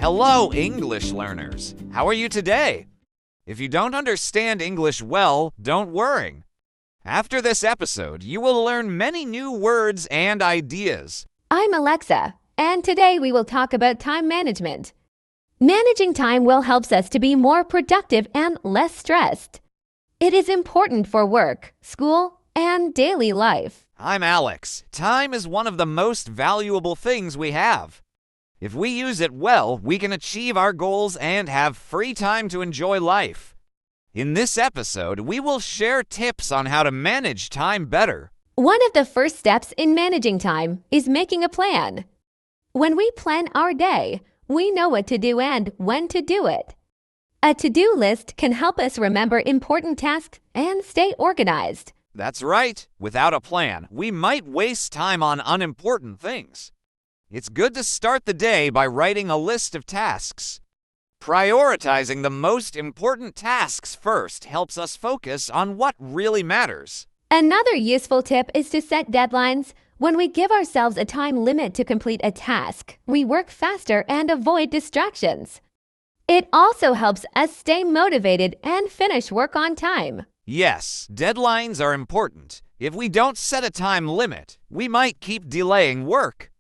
Hello, English learners. How are you today? If you don't understand English well, don't worry. After this episode, you will learn many new words and ideas. I'm Alexa, and today we will talk about time management. Managing time will help us to be more productive and less stressed. It is important for work, school, and daily life. I'm Alex. Time is one of the most valuable things we have. If we use it well, we can achieve our goals and have free time to enjoy life. In this episode, we will share tips on how to manage time better. One of the first steps in managing time is making a plan. When we plan our day, we know what to do and when to do it. A to-do list can help us remember important tasks and stay organized. That's right. Without a plan, we might waste time on unimportant things. It's good to start the day by writing a list of tasks. Prioritizing the most important tasks first helps us focus on what really matters. Another useful tip is to set deadlines. When we give ourselves a time limit to complete a task, we work faster and avoid distractions. It also helps us stay motivated and finish work on time. Yes, deadlines are important. If we don't set a time limit, we might keep delaying work.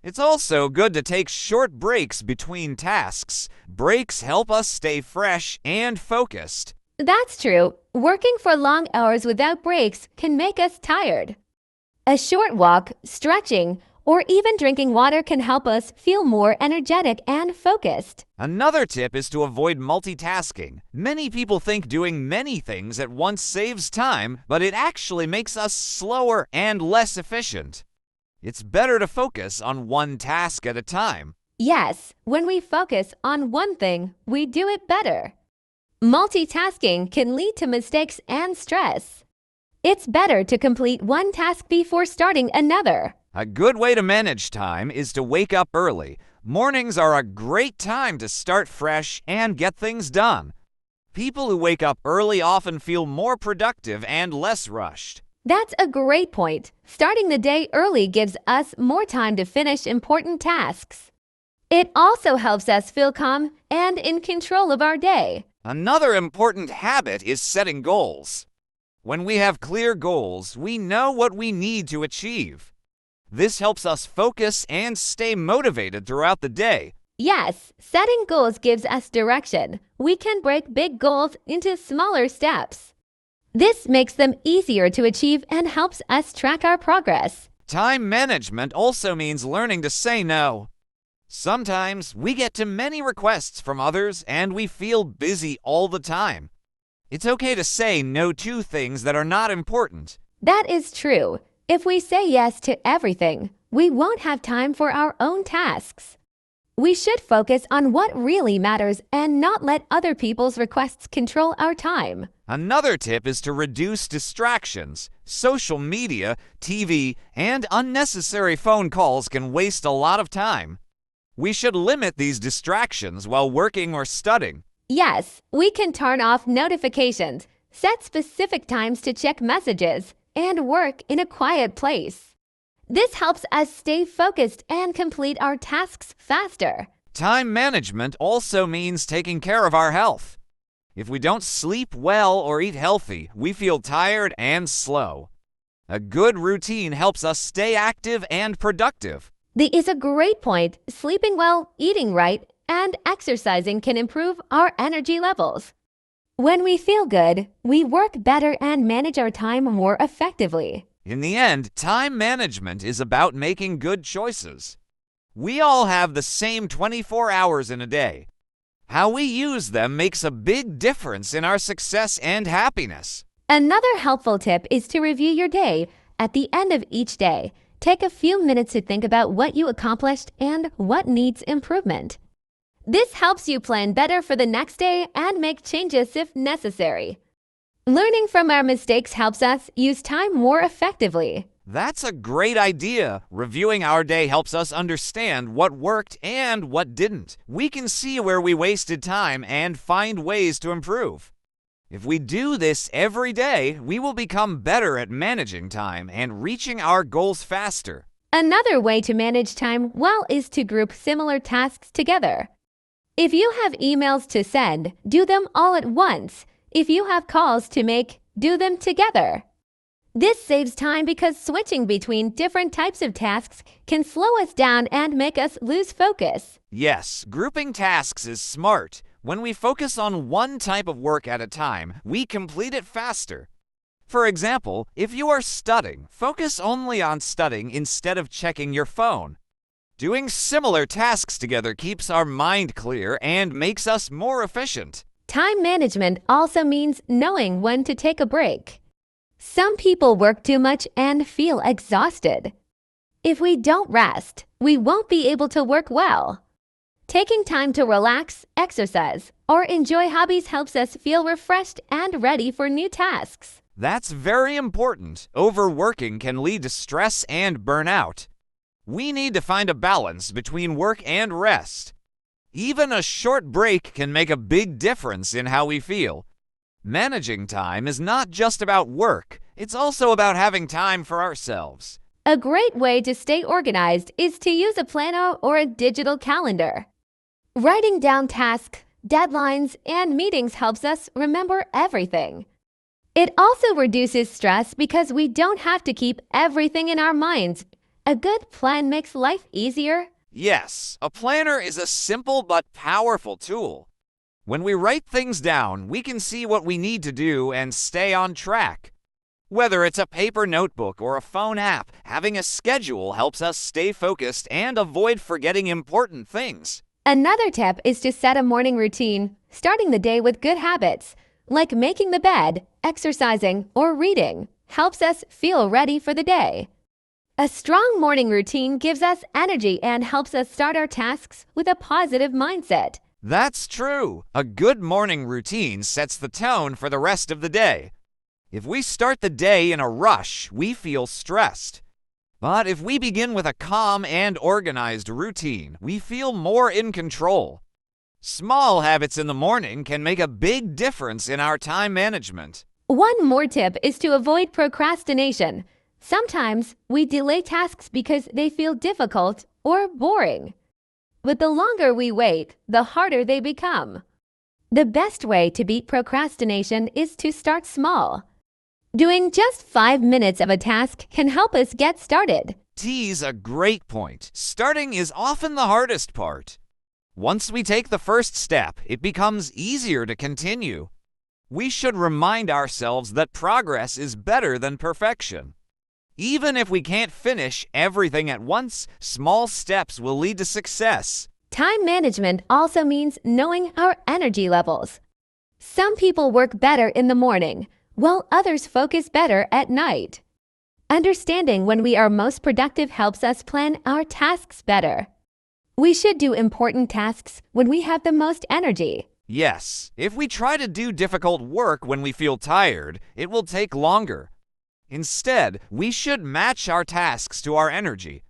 It's also good to take short breaks between tasks. Breaks help us stay fresh and focused. That's true. Working for long hours without breaks can make us tired. A short walk, stretching, or even drinking water can help us feel more energetic and focused. Another tip is to avoid multitasking. Many people think doing many things at once saves time, but it actually makes us slower and less efficient. It's better to focus on one task at a time. Yes, when we focus on one thing, we do it better. Multitasking can lead to mistakes and stress. It's better to complete one task before starting another. A good way to manage time is to wake up early. Mornings are a great time to start fresh and get things done. People who wake up early often feel more productive and less rushed. That's a great point. Starting the day early gives us more time to finish important tasks. It also helps us feel calm and in control of our day. Another important habit is setting goals. When we have clear goals, we know what we need to achieve. This helps us focus and stay motivated throughout the day. Yes, setting goals gives us direction. We can break big goals into smaller steps. This makes them easier to achieve and helps us track our progress. Time management also means learning to say no. Sometimes we get too many requests from others and we feel busy all the time. It's okay to say no to things that are not important. That is true. If we say yes to everything, we won't have time for our own tasks. We should focus on what really matters and not let other people's requests control our time. Another tip is to reduce distractions. Social media, TV, and unnecessary phone calls can waste a lot of time. We should limit these distractions while working or studying. Yes, we can turn off notifications, set specific times to check messages, and work in a quiet place. This helps us stay focused and complete our tasks faster. Time management also means taking care of our health. If we don't sleep well or eat healthy, we feel tired and slow. A good routine helps us stay active and productive. This is a great point. Sleeping well, eating right, and exercising can improve our energy levels. When we feel good, we work better and manage our time more effectively. In the end, time management is about making good choices. We all have the same 24 hours in a day. How we use them makes a big difference in our success and happiness. Another helpful tip is to review your day. At the end of each day, take a few minutes to think about what you accomplished and what needs improvement. This helps you plan better for the next day and make changes if necessary. Learning from our mistakes helps us use time more effectively. That's a great idea. Reviewing our day helps us understand what worked and what didn't. We can see where we wasted time and find ways to improve. If we do this every day, we will become better at managing time and reaching our goals faster. Another way to manage time well is to group similar tasks together. If you have emails to send, do them all at once. If you have calls to make, do them together. This saves time because switching between different types of tasks can slow us down and make us lose focus. Yes, grouping tasks is smart. When we focus on one type of work at a time, we complete it faster. For example, if you are studying, focus only on studying instead of checking your phone. Doing similar tasks together keeps our mind clear and makes us more efficient. Time management also means knowing when to take a break. Some people work too much and feel exhausted. If we don't rest, we won't be able to work well. Taking time to relax, exercise, or enjoy hobbies helps us feel refreshed and ready for new tasks. That's very important. Overworking can lead to stress and burnout. We need to find a balance between work and rest. Even a short break can make a big difference in how we feel. Managing time is not just about work, it's also about having time for ourselves. A great way to stay organized is to use a planner or a digital calendar. Writing down tasks, deadlines, and meetings helps us remember everything. It also reduces stress because we don't have to keep everything in our minds. A good plan makes life easier. Yes, a planner is a simple but powerful tool. When we write things down, we can see what we need to do and stay on track. Whether it's a paper notebook or a phone app, having a schedule helps us stay focused and avoid forgetting important things. Another tip is to set a morning routine, starting the day with good habits, like making the bed, exercising, or reading, helps us feel ready for the day. A strong morning routine gives us energy and helps us start our tasks with a positive mindset. That's true. A good morning routine sets the tone for the rest of the day. If we start the day in a rush, we feel stressed. But if we begin with a calm and organized routine, we feel more in control. Small habits in the morning can make a big difference in our time management. One more tip is to avoid procrastination. Sometimes we delay tasks because they feel difficult or boring. But the longer we wait, the harder they become. The best way to beat procrastination is to start small. Doing just 5 minutes of a task can help us get started. T's a great point. Starting is often the hardest part. Once we take the first step, it becomes easier to continue. We should remind ourselves that progress is better than perfection. Even if we can't finish everything at once, small steps will lead to success. Time management also means knowing our energy levels. Some people work better in the morning, while others focus better at night. Understanding when we are most productive helps us plan our tasks better. We should do important tasks when we have the most energy. Yes, if we try to do difficult work when we feel tired, it will take longer. Instead, we should match our tasks to our energy.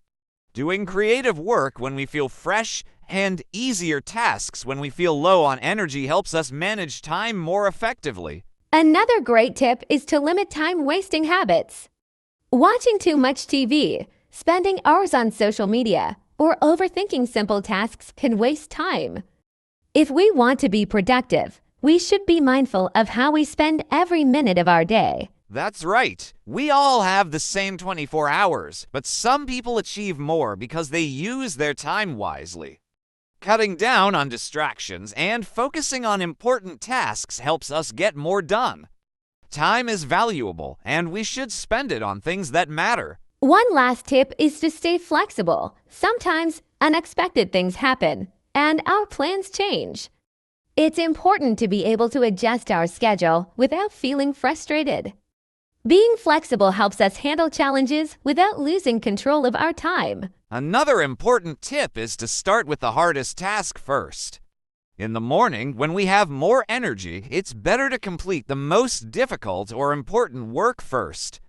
Doing creative work when we feel fresh and easier tasks when we feel low on energy helps us manage time more effectively. Another great tip is to limit time-wasting habits. Watching too much TV, spending hours on social media, or overthinking simple tasks can waste time. If we want to be productive, we should be mindful of how we spend every minute of our day. That's right. We all have the same 24 hours, but some people achieve more because they use their time wisely. Cutting down on distractions and focusing on important tasks helps us get more done. Time is valuable, and we should spend it on things that matter. One last tip is to stay flexible. Sometimes unexpected things happen, and our plans change. It's important to be able to adjust our schedule without feeling frustrated. Being flexible helps us handle challenges without losing control of our time. Another important tip is to start with the hardest task first. In the morning, when we have more energy, it's better to complete the most difficult or important work first.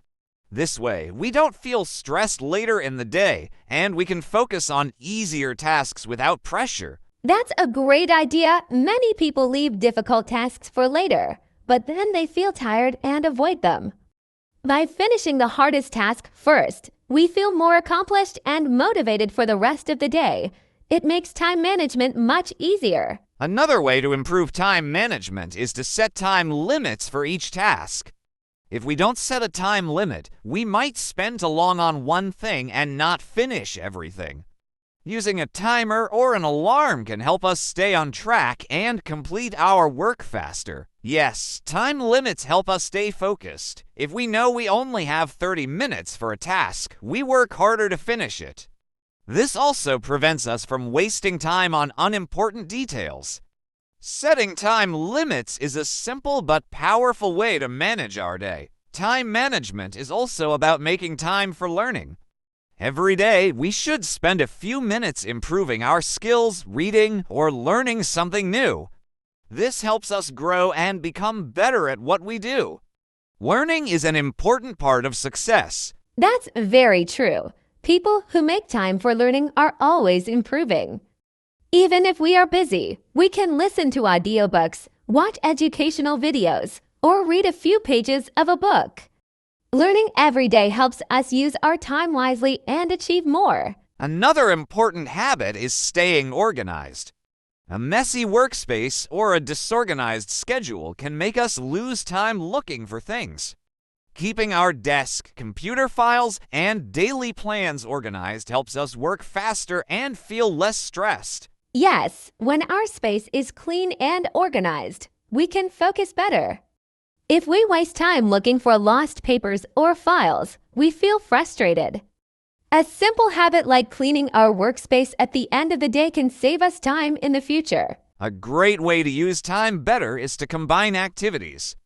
This way, we don't feel stressed later in the day, and we can focus on easier tasks without pressure. That's a great idea. Many people leave difficult tasks for later, but then they feel tired and avoid them. By finishing the hardest task first, we feel more accomplished and motivated for the rest of the day. It makes time management much easier. Another way to improve time management is to set time limits for each task. If we don't set a time limit, we might spend too long on one thing and not finish everything. Using a timer or an alarm can help us stay on track and complete our work faster. Yes, time limits help us stay focused. If we know we only have 30 minutes for a task, we work harder to finish it. This also prevents us from wasting time on unimportant details. Setting time limits is a simple but powerful way to manage our day. Time management is also about making time for learning. Every day, we should spend a few minutes improving our skills, reading, or learning something new. This helps us grow and become better at what we do. Learning is an important part of success. That's very true. People who make time for learning are always improving. Even if we are busy, we can listen to audiobooks, watch educational videos, or read a few pages of a book. Learning every day helps us use our time wisely and achieve more. Another important habit is staying organized. A messy workspace or a disorganized schedule can make us lose time looking for things. Keeping our desk, computer files, and daily plans organized helps us work faster and feel less stressed. Yes, when our space is clean and organized, we can focus better. If we waste time looking for lost papers or files, we feel frustrated. A simple habit like cleaning our workspace at the end of the day can save us time in the future. A great way to use time better is to combine activities.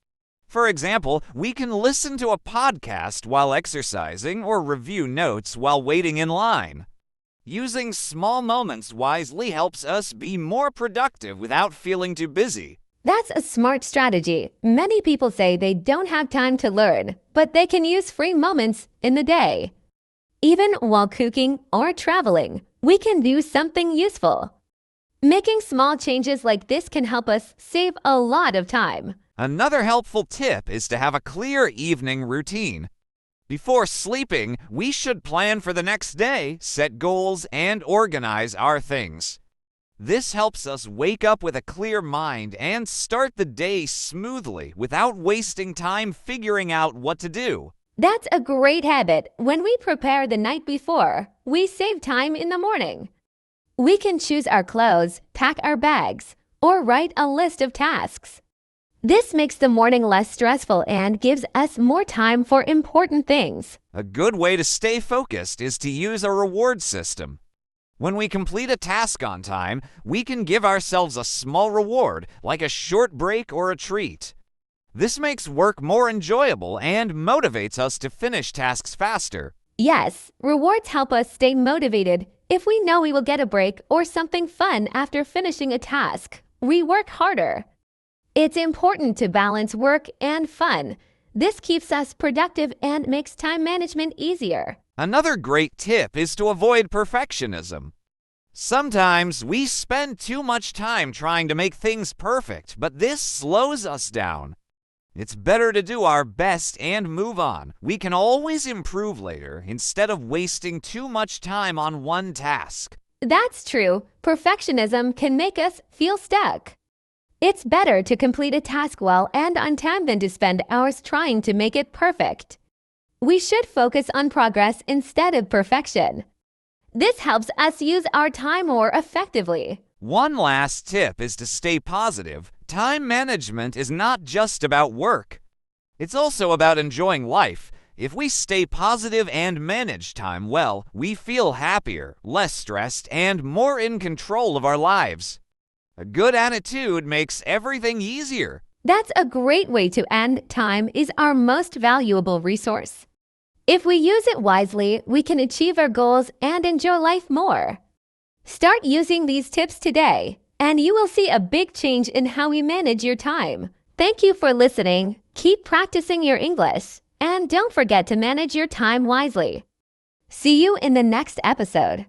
For example, we can listen to a podcast while exercising or review notes while waiting in line. Using small moments wisely helps us be more productive without feeling too busy. That's a smart strategy. Many people say they don't have time to learn, but they can use free moments in the day. Even while cooking or traveling, we can do something useful. Making small changes like this can help us save a lot of time. Another helpful tip is to have a clear evening routine. Before sleeping, we should plan for the next day, set goals, and organize our things. This helps us wake up with a clear mind and start the day smoothly without wasting time figuring out what to do. That's a great habit. When we prepare the night before, we save time in the morning. We can choose our clothes, pack our bags, or write a list of tasks. This makes the morning less stressful and gives us more time for important things. A good way to stay focused is to use a reward system. When we complete a task on time, we can give ourselves a small reward, like a short break or a treat. This makes work more enjoyable and motivates us to finish tasks faster. Yes, rewards help us stay motivated. If we know we will get a break or something fun after finishing a task, we work harder. It's important to balance work and fun. This keeps us productive and makes time management easier. Another great tip is to avoid perfectionism. Sometimes we spend too much time trying to make things perfect, but this slows us down. It's better to do our best and move on. We can always improve later instead of wasting too much time on one task. That's true. Perfectionism can make us feel stuck. It's better to complete a task well and on time than to spend hours trying to make it perfect. We should focus on progress instead of perfection. This helps us use our time more effectively. One last tip is to stay positive. Time management is not just about work. It's also about enjoying life. If we stay positive and manage time well, we feel happier, less stressed, and more in control of our lives. A good attitude makes everything easier. That's a great way to end. Time is our most valuable resource. If we use it wisely, we can achieve our goals and enjoy life more. Start using these tips today, and you will see a big change in how you manage your time. Thank you for listening. Keep practicing your English, and don't forget to manage your time wisely. See you in the next episode.